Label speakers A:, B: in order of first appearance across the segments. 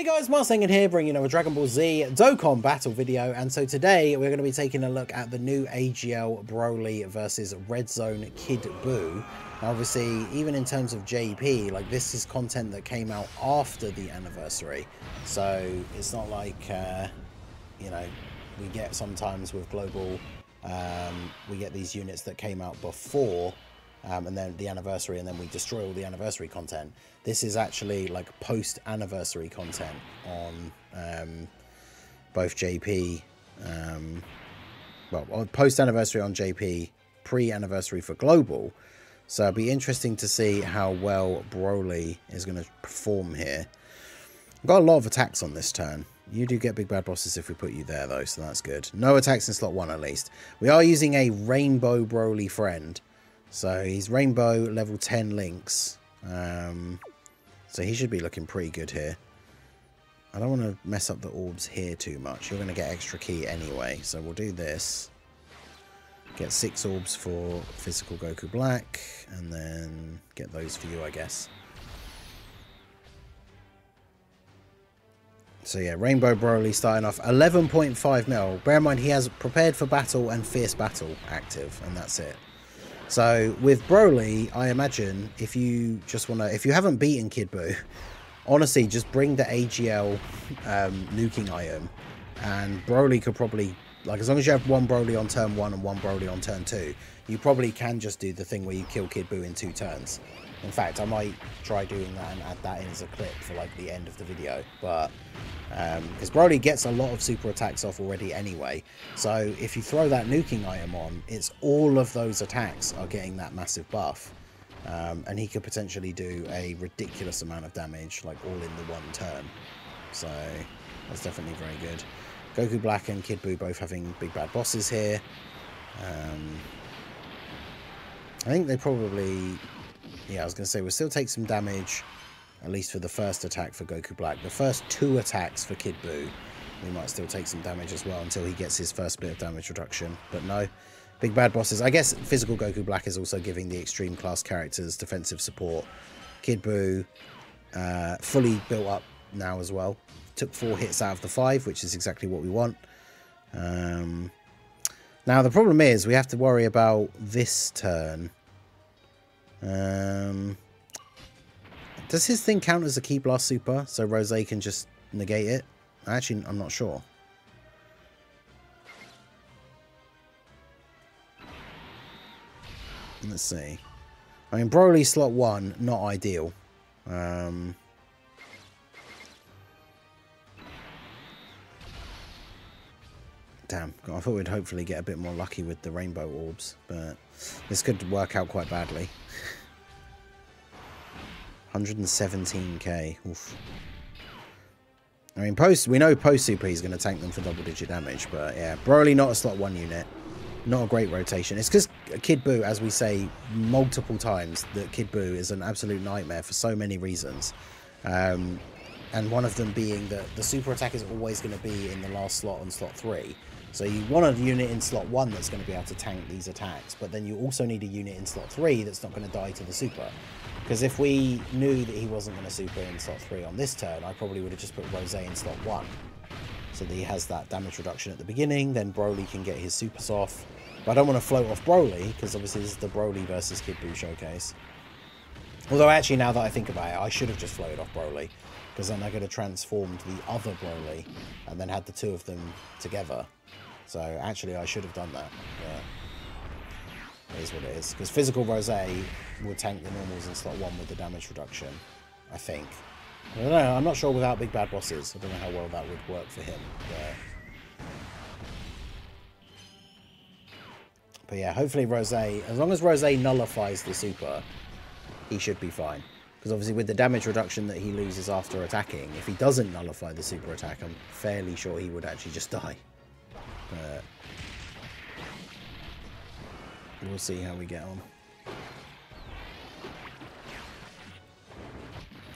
A: Hey guys, Marsengan here, bringing you another Dragon Ball Z Dokkan battle video, and so today we're going to be taking a look at the new AGL BROLY versus Red Zone Kid BUU. Now obviously, even in terms of JP, like this is content that came out after the anniversary, so it's not like, you know, we get sometimes with Global, we get these units that came out before and then the anniversary, and then we destroy all the anniversary content. This is actually like post-anniversary content on both JP, well, post-anniversary on JP, pre-anniversary for Global. So it'll be interesting to see how well BROLY is going to perform here. I've got a lot of attacks on this turn. You do get big bad bosses if we put you there though, so that's good. No attacks in slot 1 at least. We are using a Rainbow BROLY friend. So he's Rainbow level 10 links. So he should be looking pretty good here. I don't want to mess up the orbs here too much. You're going to get extra key anyway. So we'll do this. Get 6 orbs for physical Goku Black. And then get those for you, I guess. So yeah, Rainbow BROLY starting off 11.5 mil. Bear in mind he has Prepared for Battle and Fierce Battle active. And that's it. So with BROLY, I imagine if you just want to, if you haven't beaten Kid BUU, honestly, just bring the AGL nuking item, and BROLY could probably, like, as long as you have one BROLY on turn 1 and one BROLY on turn 2, you probably can just do the thing where you kill Kid BUU in 2 turns. In fact, I might try doing that and add that in as a clip for like the end of the video, but because BROLY gets a lot of super attacks off already anyway, so if you throw that nuking item on, it's all of those attacks are getting that massive buff, and he could potentially do a ridiculous amount of damage, like all in the one turn. So that's definitely very good. Goku Black and Kid BUU both having big bad bosses here. I think they probably, yeah, I was going to say we'll still take some damage, at least for the first attack for Goku Black. The first 2 attacks for Kid BUU, we might still take some damage as well until he gets his first bit of damage reduction. But no, big bad bosses. I guess physical Goku Black is also giving the extreme class characters defensive support. Kid BUU, fully built up now as well. Took 4 hits out of the 5, which is exactly what we want. Now the problem is we have to worry about this turn. Does his thing count as a Ki Blast Super, so Rose can just negate it? Actually, I'm not sure. Let's see. I mean, BROLY slot 1, not ideal. Damn, I thought we'd hopefully get a bit more lucky with the rainbow orbs, but this could work out quite badly. 117k. Oof. I mean, we know post super he's going to tank them for double-digit damage, but yeah, BROLY not a slot 1 unit. Not a great rotation. It's because Kid BUU, as we say multiple times, that Kid BUU is an absolute nightmare for so many reasons. And one of them being that the super attack is always going to be in the last slot on slot 3. So you want a unit in slot 1 that's going to be able to tank these attacks, but then you also need a unit in slot 3 that's not going to die to the super. Because if we knew that he wasn't going to super in slot 3 on this turn, I probably would have just put Rose in slot 1. So that he has that damage reduction at the beginning, then BROLY can get his supers off. But I don't want to float off BROLY, because obviously this is the BROLY versus Kid BUU showcase. Although actually, now that I think about it, I should have just floated off BROLY, because then I could have transformed the other BROLY, and then had the 2 of them together. So actually I should have done that, but it is what it is. Because physical Rose will tank the normals in slot 1 with the damage reduction, I think. I don't know, I'm not sure without big bad bosses. I don't know how well that would work for him. But yeah, hopefully Rose, as long as Rose nullifies the super, he should be fine. Because obviously with the damage reduction that he loses after attacking, if he doesn't nullify the super attack, I'm fairly sure he would actually just die. But we'll see how we get on.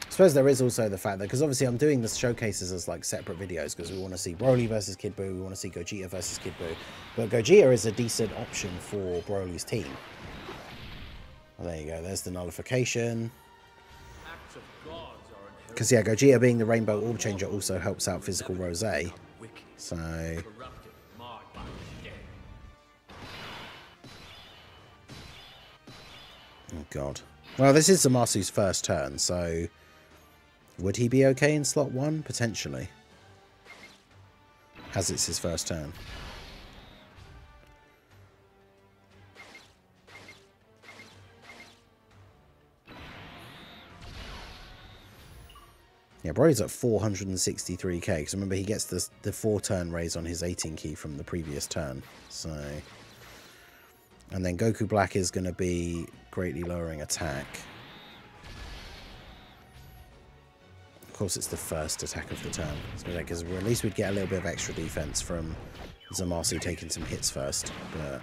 A: I suppose there is also the fact that, because obviously I'm doing the showcases as like separate videos, because we want to see BROLY versus Kid BUU, we want to see Gogeta versus Kid BUU, but Gogeta is a decent option for BROLY's team. Well, there you go, there's the nullification. Because, yeah, Gogeta being the Rainbow Orb Changer also helps out Physical Rose. So... oh, God. Well, this is Zamasu's first turn, so... would he be okay in slot 1? Potentially. As it's his first turn. Yeah, Broly's at 463k, because remember he gets the 4-turn raise on his 18 key from the previous turn. So, and then Goku Black is going to be greatly lowering attack. Of course, it's the first attack of the turn, because at least we'd get a little bit of extra defense from Zamasu taking some hits first. But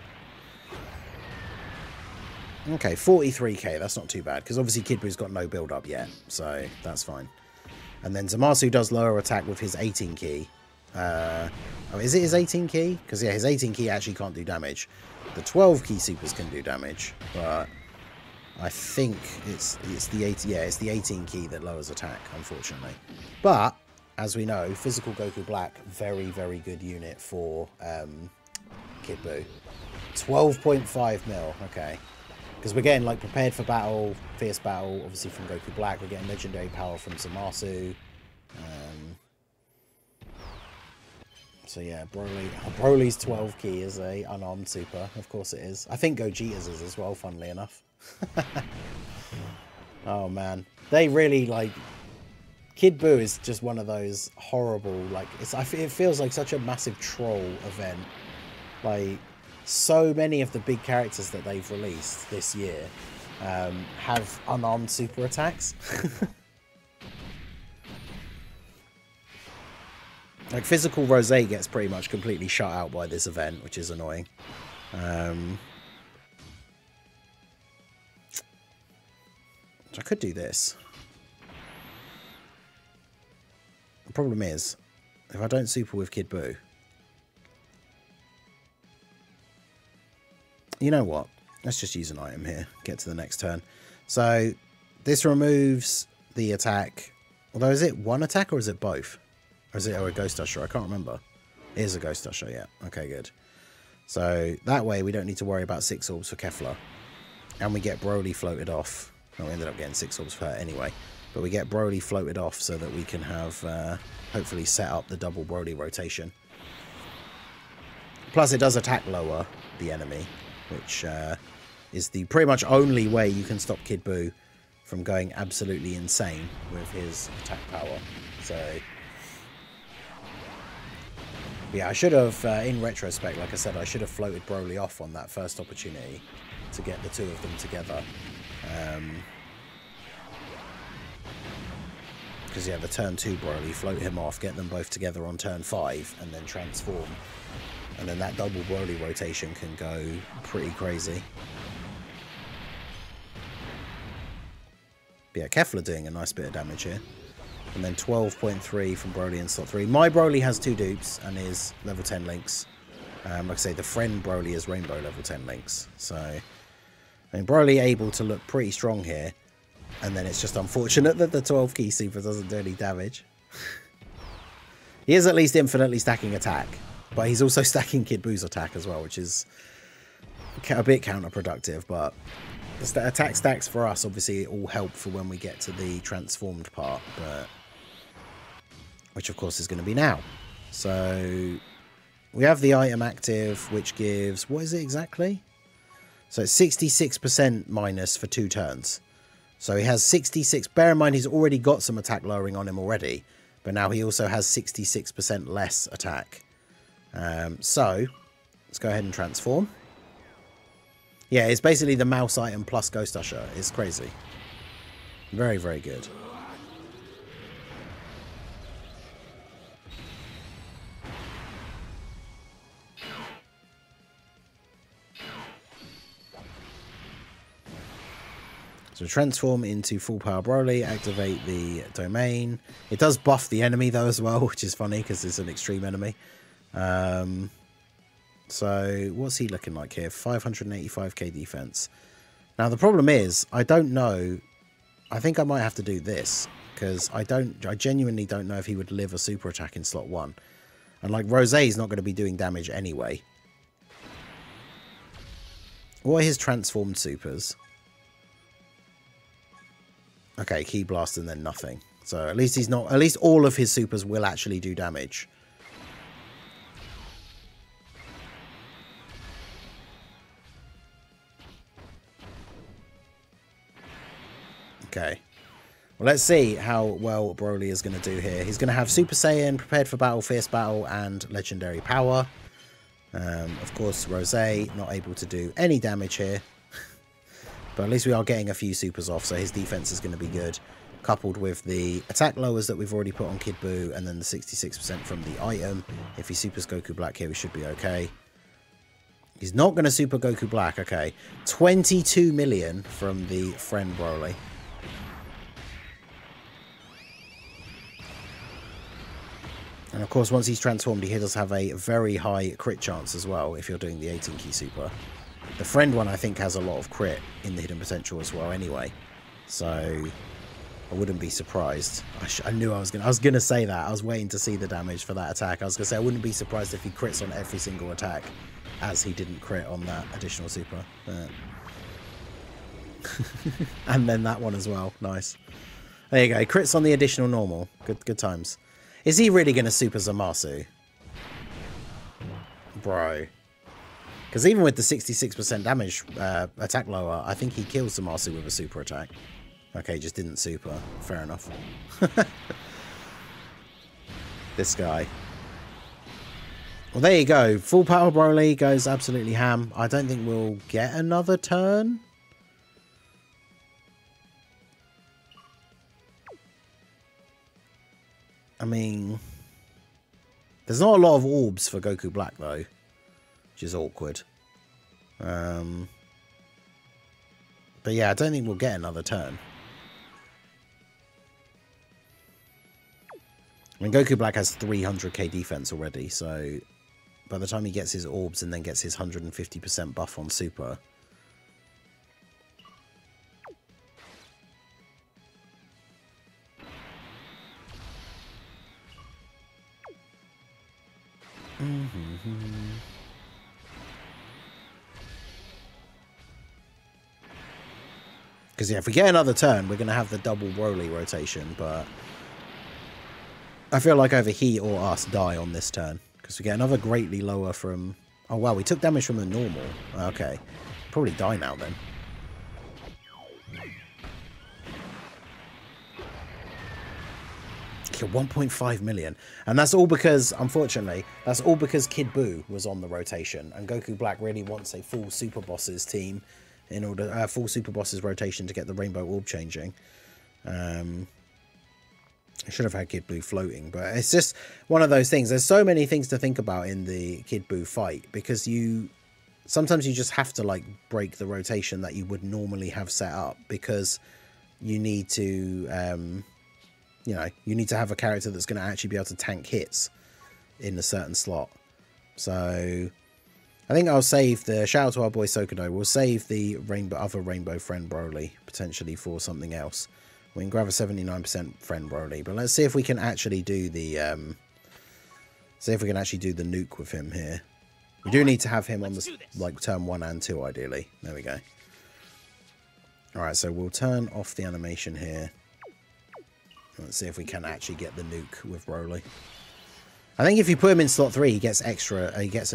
A: okay, 43k, that's not too bad, because obviously Kid Buu's got no build-up yet, so that's fine. And then Zamasu does lower attack with his 18 key. Oh, is it his 18 key? Because, yeah, his 18 key actually can't do damage. The 12 key supers can do damage, but I think it's the 18 key that lowers attack, unfortunately. But, as we know, Physical Goku Black, very, very good unit for Kid Buu. 12.5 mil, okay. Because we're getting, like, Prepared for Battle, Fierce Battle, obviously from Goku Black. We're getting Legendary Power from Zamasu. So, yeah, Broly's 12 key is a unarmed super. Of course it is. I think Gogeta's is as well, funnily enough. Oh, man. They really, like... Kid Buu is just one of those horrible, like... it feels like such a massive troll event. Like... so many of the big characters that they've released this year have unarmed super attacks. Like Physical Rose gets pretty much completely shut out by this event, which is annoying. So I could do this. The problem is, if I don't super with Kid Buu, you know what? Let's just use an item here. Get to the next turn. So this removes the attack. Although, is it one attack or is it both? Or is it a Ghost Usher? I can't remember. It is a Ghost Usher, yeah. Okay, good. So that way we don't need to worry about 6 orbs for Kefla. And we get Broly floated off. Well, we ended up getting 6 orbs for her anyway. But we get Broly floated off so that we can have, hopefully set up the double Broly rotation. Plus it does attack lower the enemy, which is the pretty much only way you can stop Kid Buu from going absolutely insane with his attack power. So, yeah, I should have, in retrospect, like I said, I should have floated Broly off on that first opportunity to get the two of them together. Because, yeah, the turn 2 Broly, float him off, get them both together on turn 5, and then transform. And then that double Broly rotation can go pretty crazy. But yeah, Kefla doing a nice bit of damage here. And then 12.3 from Broly in slot 3. My Broly has 2 dupes and is level 10 links. Like I say, the friend Broly is Rainbow level 10 links. So, I mean, Broly able to look pretty strong here. And then it's just unfortunate that the 12 key super doesn't do any damage. He is at least infinitely stacking attack. But he's also stacking Kid Buu's attack as well, which is a bit counterproductive. But the attack stacks for us obviously all help for when we get to the transformed part. But which of course is going to be now. So we have the item active, which gives, what is it exactly? So it's 66% minus for 2 turns. So he has 66, bear in mind he's already got some attack lowering on him already. But now he also has 66% less attack. So let's go ahead and transform. Yeah, it's basically the mouse item plus Ghost Usher. It's crazy. Very, very good. So transform into full power Broly, activate the domain. It does buff the enemy though as well, which is funny because it's an extreme enemy. So what's he looking like here? 585k defense. Now the problem is, I don't know. I think I might have to do this because I genuinely don't know if he would live a super attack in slot 1. And like Rosé's not going to be doing damage anyway. What are his transformed supers? Okay, Key Blast and then nothing. So at least he's not, at least all of his supers will actually do damage. Okay. Well, let's see how well Broly is going to do here. He's going to have Super Saiyan, Prepared for Battle, Fierce Battle, and Legendary Power. Of course, Rosé not able to do any damage here. But at least we are getting a few supers off, so his defense is going to be good. Coupled with the attack lowers that we've already put on Kid Buu, and then the 66% from the item. If he supers Goku Black here, we should be okay. He's not going to super Goku Black, okay. 22 million from the friend Broly. And of course, once he's transformed, he does have a very high crit chance as well, if you're doing the 18 key super. The friend one, I think, has a lot of crit in the hidden potential as well anyway. So, I wouldn't be surprised. I knew I was going to say that. I was waiting to see the damage for that attack. I was going to say, I wouldn't be surprised if he crits on every single attack, as he didn't crit on that additional super. And then that one as well. Nice. There you go. Crits on the additional normal. Good times. Is he really going to super Zamasu? Bro. Because even with the 66% damage attack lower, I think he kills Zamasu with a super attack. Okay, just didn't super. Fair enough. This guy. Well, there you go. Full power Broly goes absolutely ham. I don't think we'll get another turn. I mean, there's not a lot of orbs for Goku Black, though, which is awkward. But yeah, I don't think we'll get another turn. I mean, Goku Black has 300k defense already, so by the time he gets his orbs and then gets his 150% buff on Super... Because yeah, if we get another turn, we're going to have the double Broly rotation, but I feel like either he or us die on this turn, because we get another greatly lower from... Oh wow, we took damage from the normal. Okay, probably die now then. Okay, 1.5 million. And that's all because, unfortunately, that's all because Kid Buu was on the rotation, and Goku Black really wants a full Super Bosses team in order, full Super Bosses rotation to get the Rainbow Orb changing. I should have had Kid Buu floating, but it's just one of those things. There's so many things to think about in the Kid Buu fight, because sometimes you just have to like break the rotation that you would normally have set up, because you need to, you know, you need to have a character that's going to actually be able to tank hits in a certain slot. So I think I'll save the shout out to our boy Sokodo. We'll save the other rainbow friend Broly potentially for something else. We can grab a 79% friend Broly, but let's see if we can actually do the nuke with him here. We do need to have him on the like turn 1 and 2 ideally. There we go. All right, so we'll turn off the animation here. Let's see if we can actually get the nuke with Broly. I think if you put him in slot 3, he gets an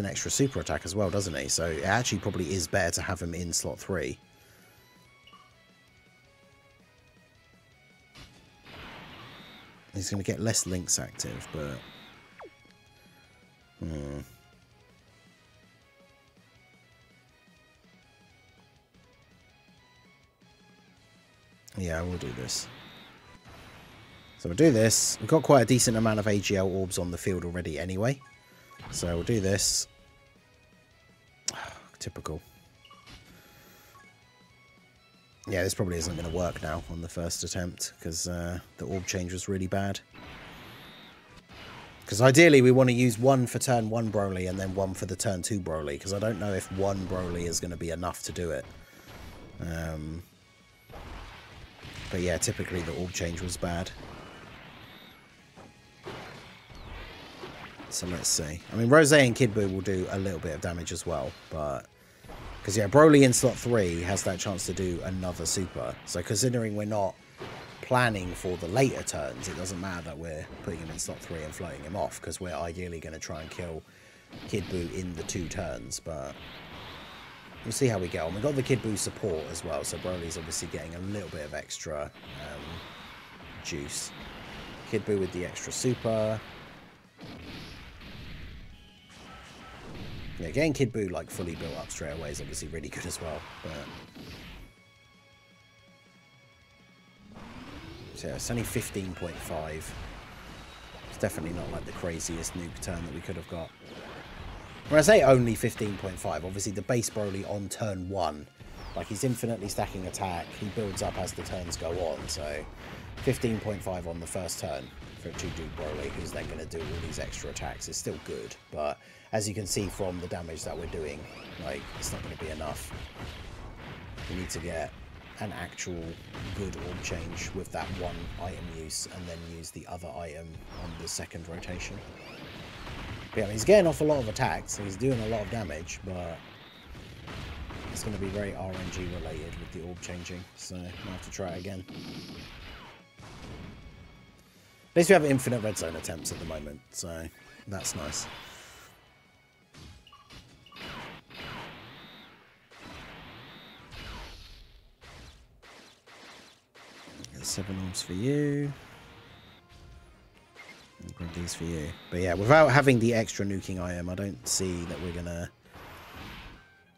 A: extra super attack as well, doesn't he? So it actually probably is better to have him in slot 3. He's going to get less links active, but... Yeah, we'll do this. So we'll do this. We've got quite a decent amount of AGL orbs on the field already anyway. So we'll do this. Typical. Yeah, this probably isn't going to work now on the first attempt, because the orb change was really bad. Because ideally we want to use one for turn 1 Broly and then one for the turn 2 Broly, because I don't know if one Broly is going to be enough to do it. But yeah, typically the orb change was bad. So let's see. I mean, Rose and Kid Buu will do a little bit of damage as well, but... Because, yeah, Broly in slot 3 has that chance to do another super. So considering we're not planning for the later turns, it doesn't matter that we're putting him in slot 3 and floating him off, because we're ideally going to try and kill Kid Buu in the 2 turns, but we'll see how we get on. We've got the Kid Buu support as well, so Broly's obviously getting a little bit of extra juice. Kid Buu with the extra super. Yeah, getting Kid Buu like fully built up straight away is obviously really good as well. But so yeah, it's only 15.5. It's definitely not like the craziest nuke turn that we could have got. When I say only 15.5, obviously the base Broly on turn 1, like he's infinitely stacking attack. He builds up as the turns go on, so 15.5 on the first turn for a 2-dude Broly, who's then going to do all these extra attacks, is still good. But as you can see from the damage that we're doing, like, it's not going to be enough. We need to get an actual good orb change with that one item use, and then use the other item on the second rotation. But yeah, he's getting off a lot of attacks, so he's doing a lot of damage, but it's going to be very RNG related with the orb changing, so I'll have to try it again. At least we have infinite red zone attempts at the moment, so that's nice. Get 7 orbs for you. I'll grab these for you. But yeah, without having the extra nuking item, I don't see that we're gonna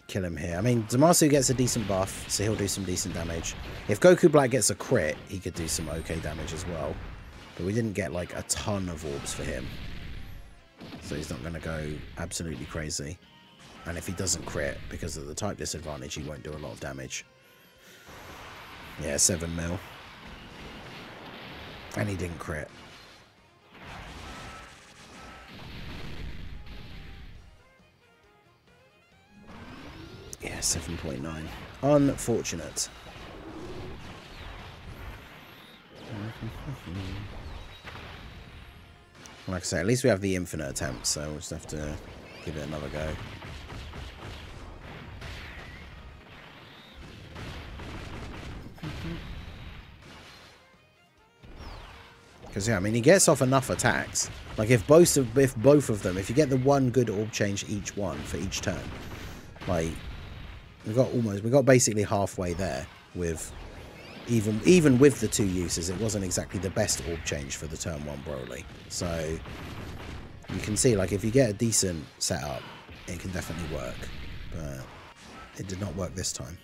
A: kill him here. I mean, Zamasu gets a decent buff, so he'll do some decent damage. If Goku Black gets a crit, he could do some okay damage as well. But we didn't get like a ton of orbs for him, so he's not going to go absolutely crazy. And if he doesn't crit because of the type disadvantage, he won't do a lot of damage. Yeah, 7 mil. And he didn't crit. Yeah, 7.9. Unfortunate. Like I say, at least we have the infinite attempt, so we'll just have to give it another go. Because yeah, I mean, he gets off enough attacks. Like if both of them, if you get the one good orb change each one for each turn, like we got basically halfway there with. Even with the 2 uses, it wasn't exactly the best orb change for the turn 1 Broly. So you can see, like, if you get a decent setup, it can definitely work. But it did not work this time.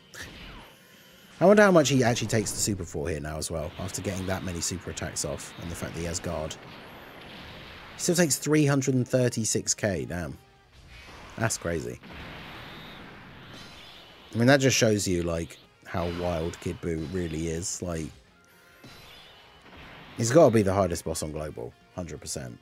A: I wonder how much he actually takes the super for here now as well, after getting that many super attacks off, and the fact that he has guard. He still takes 336k, damn. That's crazy. I mean, that just shows you, like, how wild Kid Buu really is. Like, he's got to be the hardest boss on Global, 100%.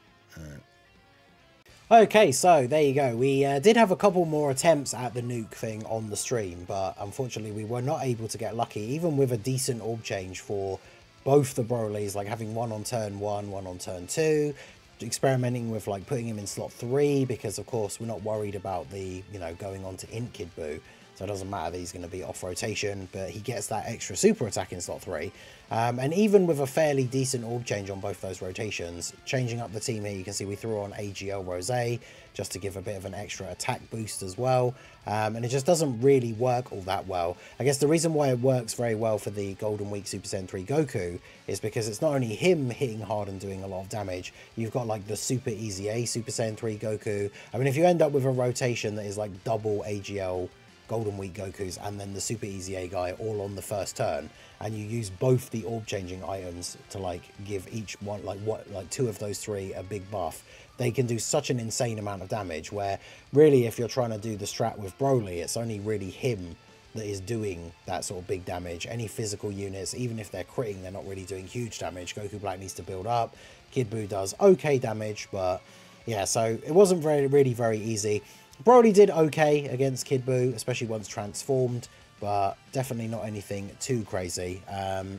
A: Okay, so there you go. We did have a couple more attempts at the nuke thing on the stream, but unfortunately we were not able to get lucky, even with a decent orb change for both the Brolys, like having one on turn 1, one on turn 2, experimenting with like putting him in slot 3, because of course we're not worried about the, you know, going on to int Kid Buu. So it doesn't matter that he's going to be off rotation, but he gets that extra super attack in slot 3. And even with a fairly decent orb change on both those rotations, changing up the team here, you can see we threw on AGL Rosé just to give a bit of an extra attack boost as well. And it just doesn't really work all that well. I guess the reason why it works very well for the Golden Week Super Saiyan 3 Goku is because it's not only him hitting hard and doing a lot of damage, you've got like the Super Easy A Super Saiyan 3 Goku. I mean, if you end up with a rotation that is like double AGL Golden Week Gokus and then the Super Easy A guy all on the first turn, and you use both the orb changing items to like give each one like 2 of those 3 a big buff, they can do such an insane amount of damage, where really if you're trying to do the strat with Broly, it's only really him that is doing that sort of big damage. Any physical units, even if they're critting, they're not really doing huge damage. Goku Black needs to build up. Kid Buu does okay damage, but yeah, so it wasn't really very easy. Broly did okay against Kid Buu, especially once transformed, but definitely not anything too crazy.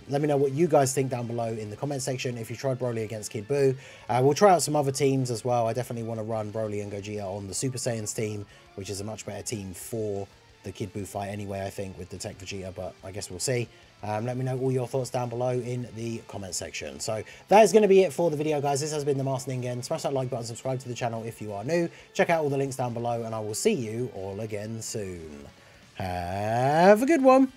A: Let me know what you guys think down below in the comment section if you tried Broly against Kid Buu. We'll try out some other teams as well. I definitely want to run Broly and Gogeta on the Super Saiyans team, which is a much better team for the Kid Buu fight anyway, I think, with the Tech Vegeta, but I guess we'll see. Let me know all your thoughts down below in the comment section. So that is going to be it for the video, guys. This has been the Master Ningen. Smash that like button, subscribe to the channel if you are new. Check out all the links down below, and I will see you all again soon. Have a good one.